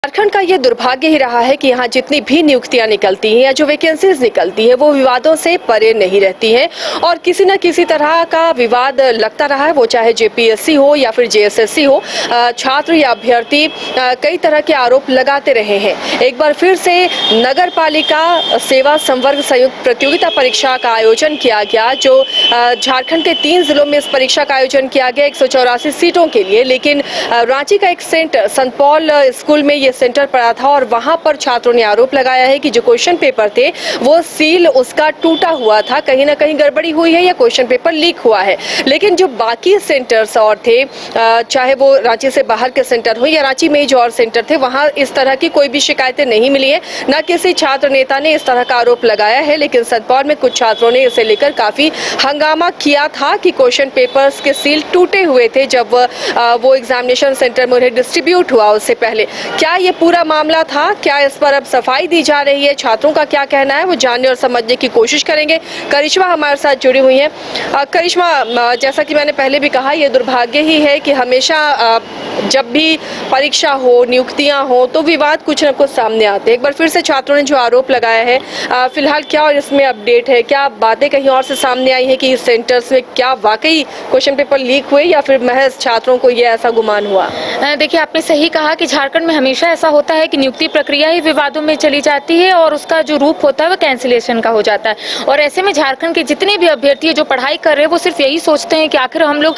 झारखंड का ये दुर्भाग्य ही रहा है कि यहाँ जितनी भी नियुक्तियां निकलती हैं या जो वैकेंसीज निकलती है वो विवादों से परे नहीं रहती हैं और किसी न किसी तरह का विवाद लगता रहा है, वो चाहे जेपीएससी हो या फिर जेएसएससी हो। छात्र या अभ्यर्थी कई तरह के आरोप लगाते रहे हैं। एक बार फिर से नगर पालिका सेवा संवर्ग संयुक्त प्रतियोगिता परीक्षा का आयोजन किया गया, जो झारखंड के 3 जिलों में इस परीक्षा का आयोजन किया गया 184 सीटों के लिए। लेकिन रांची का एक सेंटर संत पॉल स्कूल में सेंटर पड़ा था और वहां पर छात्रों ने आरोप लगाया है कि जो क्वेश्चन पेपर थे वो सील उसका टूटा हुआ था, कहीं ना कहीं गड़बड़ी हुई है या क्वेश्चन पेपर लीक हुआ है। लेकिन जो बाकी सेंटर्स और थे, चाहे वो रांची से बाहर के सेंटर हो या रांची में जो और सेंटर थे, वहां इस तरह की कोई भी शिकायतें नहीं मिली है। न किसी छात्र नेता ने इस तरह का आरोप लगाया है। लेकिन संत पॉल में कुछ छात्रों ने इसे लेकर काफी हंगामा किया था कि क्वेश्चन पेपर्स के सील टूटे हुए थे जब वो एग्जामिनेशन सेंटर में उन्हें डिस्ट्रीब्यूट हुआ उससे पहले। क्या ये पूरा मामला था? क्या इस पर अब सफाई दी जा रही है? छात्रों का क्या कहना है वो जानने और समझने की कोशिश करेंगे। करिश्मा हमारे साथ जुड़ी हुई हैं। करिश्मा, जैसा कि मैंने पहले भी कहा, ये दुर्भाग्य ही है कि हमेशा जब भी परीक्षा हो, नियुक्तियां हो, तो विवाद कुछ न कुछ सामने आते हैं। एक बार फिर से छात्रों ने जो आरोप लगाया है, फिलहाल क्या और इसमें अपडेट है? क्या बातें कहीं और से सामने आई है कि इस सेंटर्स में क्या वाकई क्वेश्चन पेपर लीक हुए या फिर महज छात्रों को ये ऐसा गुमान हुआ? देखिए, आपने सही कहा कि झारखंड में हमेशा ऐसा होता है कि नियुक्ति प्रक्रिया ही विवादों में चली जाती है और उसका जो रूप होता है वो कैंसिलेशन का हो जाता है। और ऐसे में झारखंड के जितने भी अभ्यर्थी जो पढ़ाई कर रहे हैं वो सिर्फ यही सोचते हैं कि आखिर हम लोग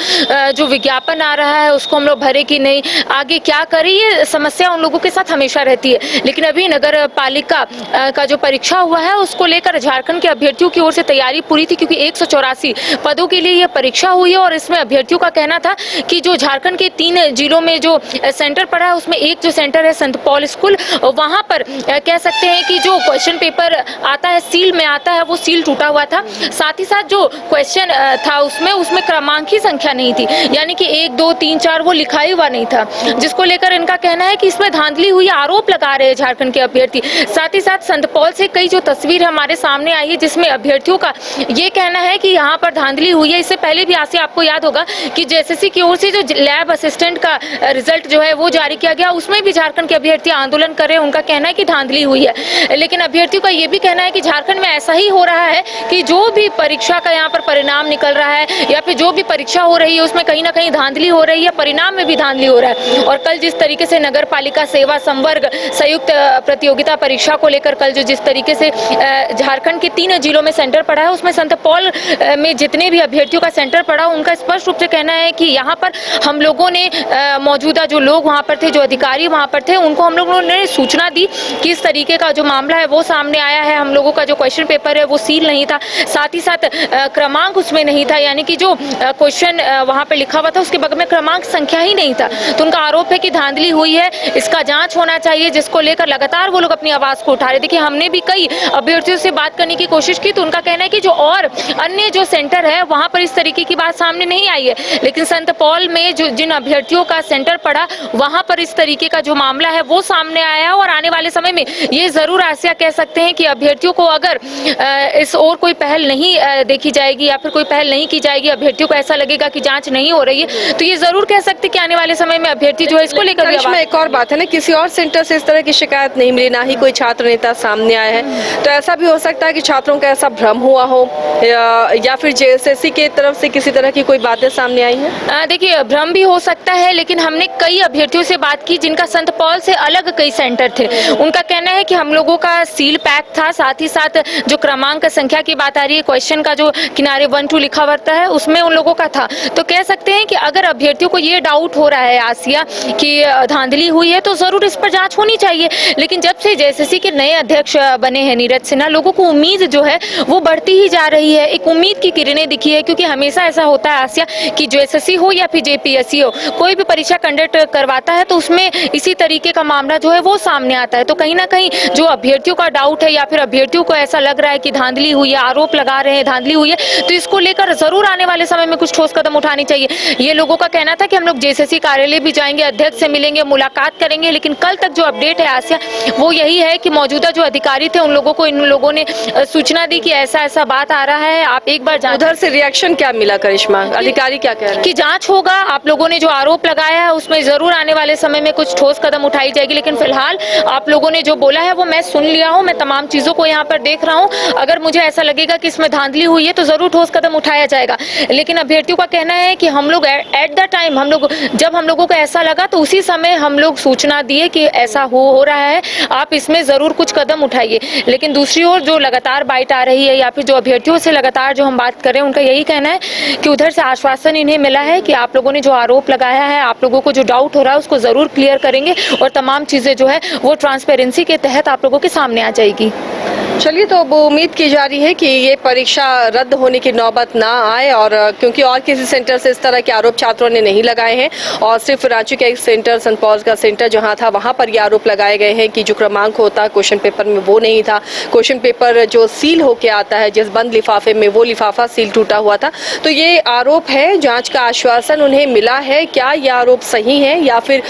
जो विज्ञापन आ रहा है उसको हम लोग भरे कि नहीं, आगे क्या करें, ये समस्या उन लोगों के साथ हमेशा रहती है। लेकिन अभी नगर पालिका का जो परीक्षा हुआ है उसको लेकर झारखंड के अभ्यर्थियों की ओर से तैयारी पूरी थी, क्योंकि 184 पदों के लिए यह परीक्षा हुई है। और इसमें अभ्यर्थियों का कहना था कि जो झारखंड के 3 जिलों में जो सेंटर पड़ा है उसमें एक जो सेंटर है संत पॉल स्कूल, वहां पर कह सकते हैं कि जो क्वेश्चन पेपर आता है सील में आता है वो सील टूटा हुआ था। साथ ही साथ जो क्वेश्चन था उसमें क्रमांक की संख्या नहीं थी, यानी कि 1 2 3 4 वो लिखा ही हुआ नहीं था, जिसको लेकर इनका कहना है कि इसमें धांधली हुई, आरोप लगा रहे हैं झारखंड के अभ्यर्थी। साथ ही साथ संत पॉल से कई जो तस्वीर हमारे सामने आई है जिसमें अभ्यर्थियों का ये कहना है कि यहाँ पर धांधली हुई है। इससे पहले भी आसिया आपको याद होगा कि जेएसएससी की ओर से जो लैब असिस्टेंट का रिजल्ट जो है वो जारी किया गया, उसमें भी झारखंड के अभ्यर्थी आंदोलन कर रहे हैं। उनका कहना है कि धांधली हुई है। लेकिन अभ्यर्थियों का ये भी कहना है कि झारखंड में ऐसा ही हो रहा है कि जो भी परीक्षा का यहाँ पर परिणाम निकल रहा है या फिर जो भी परीक्षा हो रही है उसमें कहीं ना कहीं धांधली हो रही है, परिणाम में भी धांधली हो रहा है। और कल जिस तरीके से नगर पालिका सेवा संवर्ग संयुक्त प्रतियोगिता परीक्षा को लेकर कल जो जिस तरीके से झारखंड के 3 जिलों में सेंटर पड़ा है उसमें संत पॉल में जितने भी अभ्यर्थियों का सेंटर पड़ा, उनका स्पष्ट रूप से कहना है कि यहाँ पर हम लोगों ने मौजूदा जो लोग वहाँ पर थे, जो अधिकारी वहाँ पर थे, उनको हम लोगों ने सूचना दी कि इस तरीके का जो मामला है वो सामने आया है। हम लोगों का जो क्वेश्चन पेपर है वो सील नहीं था, साथ ही साथ क्रमांक उसमें नहीं था, यानी कि जो क्वेश्चन वहाँ पर लिखा हुआ था उसके बगल में क्रमांक संख्या ही नहीं था। तो उनका आरोप है कि धांधली हुई है, इसका जांच होना चाहिए, जिसको लेकर लगातार वो लोग अपनी आवाज को उठा रहे। देखिए, हमने भी कई अभ्यर्थियों से बात करने की कोशिश की तो उनका कहना है कि जो और अन्य जो सेंटर है वहाँ पर इस तरीके की बात सामने नहीं आई है, लेकिन संत पॉल में जो जिन अभ्यर्थियों का सेंटर पड़ा वहाँ पर इस तरीके का जो मामला है वो सामने आया है। और आने वाले समय में ये जरूर आसिया कह सकते हैं कि अभ्यर्थियों को अगर इस और कोई पहल नहीं देखी जाएगी या फिर कोई पहल नहीं की जाएगी, अभ्यर्थियों को ऐसा लगेगा कि जांच नहीं हो रही है, तो ये जरूर कह सकते कि आने वाले समय में अभ्यर्थी जो है इसको लेकर एक और बात है ना, किसी और सेंटर से इस तरह की शिकायत नहीं मिली, ना ही कोई छात्र नेता सामने आया है। तो ऐसा भी हो सकता है कि छात्रों का ऐसा भ्रम हुआ हो या फिर जेएसएससी के तरफ से किसी तरह की कोई बातें सामने आई हैं। देखिए, भ्रम भी हो सकता है, लेकिन हमने कई अभ्यर्थियों से बात की जिनका संत पॉल से अलग कई सेंटर थे। उनका कहना है कि हम लोगों का सील पैक था, साथ ही साथ जो क्रमांक संख्या की बात आ रही है, क्वेश्चन का जो किनारे 1 2 लिखा हुआ है उसमें उन लोगों का था। तो कह सकते हैं कि अगर अभ्यर्थियों को ये डाउट हो रहा है आसिया कि धांधली हुई है तो जरूर इस पर जांच होनी चाहिए। लेकिन जब से जेएसएससी के नए अध्यक्ष बने हैं नीरज सिन्हा, लोगों को उम्मीद जो है वो बढ़ती ही जा रही है, एक उम्मीद की किरणें दिखी है। क्योंकि हमेशा ऐसा होता है आसिया कि जेएसएससी हो या फिर जेपीएससी हो, कोई भी परीक्षा कंडक्ट करवाता है तो उसमें इसी तरीके का मामला जो है वो सामने आता है। तो कहीं ना कहीं जो अभ्यर्थियों का डाउट है या फिर अभ्यर्थियों को ऐसा लग रहा है कि धांधली हुई है, आरोप लगा रहे हैं धांधली हुई है, तो इसको लेकर जरूर आने वाले समय में कुछ ठोस कदम उठानी चाहिए। ये लोगों का कहना था कि हम लोग जेएसएससी कार्यालय भी जाएंगे, अध्यक्ष से मिलेंगे, मुलाकात करेंगे, लेकिन कल तक जो अपडेट है आसिया वो यही है कि मौजूदा जो अधिकारी थे उन लोगों को इन लोगों ने सूचना दी कि ऐसा ऐसा बात आ रहा है, आप एक बार जांच। उधर से रिएक्शन क्या मिला करिश्मा? अधिकारी क्या कह रहे हैं? कि जांच होगा, आप लोगों ने जो आरोप लगाया है उसमें जरूर आने वाले समय में कुछ ठोस कदम उठाई जाएगी। लेकिन फिलहाल आप लोगों ने जो बोला है वो मैं सुन लिया हूँ, मैं तमाम चीज़ों को यहाँ पर देख रहा हूँ। अगर मुझे ऐसा लगेगा कि इसमें धांधली हुई है तो ज़रूर ठोस कदम उठाया जाएगा। लेकिन अभ्यर्थियों का कहना है कि हम लोग एट द टाइम जब हम लोगों को ऐसा लगा तो उसी समय हम लोग सूचना दिए कि ऐसा हो रहा है, आप इसमें ज़रूर कुछ कदम उठाइए। लेकिन दूसरी ओर जो लगातार बाइट आ रही है या फिर जो अभ्यर्थियों से लगातार जो हम बात कर रहे हैं, उनका यही कहना है कि उधर से आश्वासन इन्हें मिला है कि आप लोगों ने जो आरोप लगाया है, आप लोगों को जो डाउट हो रहा है उसको ज़रूर क्लियर करेंगे और तमाम चीज़ें जो है वो ट्रांसपेरेंसी के तहत आप लोगों के सामने आ जाएगी। चलिए, तो अब उम्मीद की जा रही है कि ये परीक्षा रद्द होने की नौबत ना आए, और क्योंकि और किसी सेंटर से इस तरह के आरोप छात्रों ने नहीं लगाए हैं और सिर्फ रांची का एक सेंटर, संत पॉल्स का सेंटर जहां था वहां पर ये आरोप लगाए गए हैं कि जो क्रमांक होता क्वेश्चन पेपर में वो नहीं था। क्वेश्चन पेपर जो सील होके आता है जिस बंद लिफाफे में, वो लिफाफा सील टूटा हुआ था। तो ये आरोप है, जांच का आश्वासन उन्हें मिला है। क्या ये आरोप सही है या फिर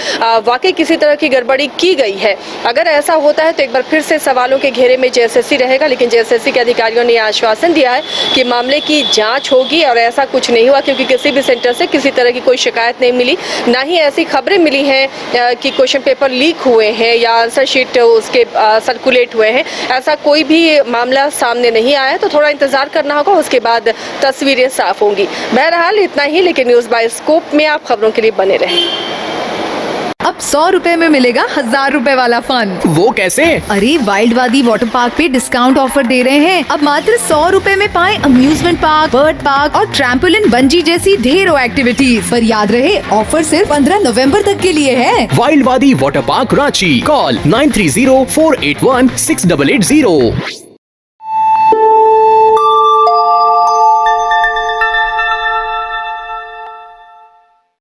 वाकई किसी तरह की गड़बड़ी की गई है? अगर ऐसा होता है तो एक बार फिर से सवालों के घेरे में जेएसएससी रहेगा। लेकिन जेएसएससी के अधिकारियों ने आश्वासन दिया है कि मामले की जांच होगी और ऐसा कुछ नहीं हुआ, क्योंकि किसी भी सेंटर से किसी तरह की कोई शिकायत नहीं मिली, ना ही ऐसी खबरें मिली हैं कि क्वेश्चन पेपर लीक हुए हैं या आंसर शीट उसके सर्कुलेट हुए हैं। ऐसा कोई भी मामला सामने नहीं आया। तो थोड़ा इंतजार करना होगा, उसके बाद तस्वीरें साफ होंगी। बहरहाल इतना ही, लेकिन न्यूज़ बाय स्कोप में आप खबरों के लिए बने रहें। अब 100 रुपए में मिलेगा 1000 रुपए वाला फन। वो कैसे? अरे वाइल्ड वादी वाटर पार्क पे डिस्काउंट ऑफर दे रहे हैं। अब मात्र 100 रुपए में पाएं अम्यूजमेंट पार्क, बर्ड पार्क और ट्रैम्पोलिन, बंजी जैसी ढेरों एक्टिविटीज। पर याद रहे, ऑफर सिर्फ 15 नवंबर तक के लिए है। वाइल्ड वादी वाटर पार्क रांची, कॉल 9304816880।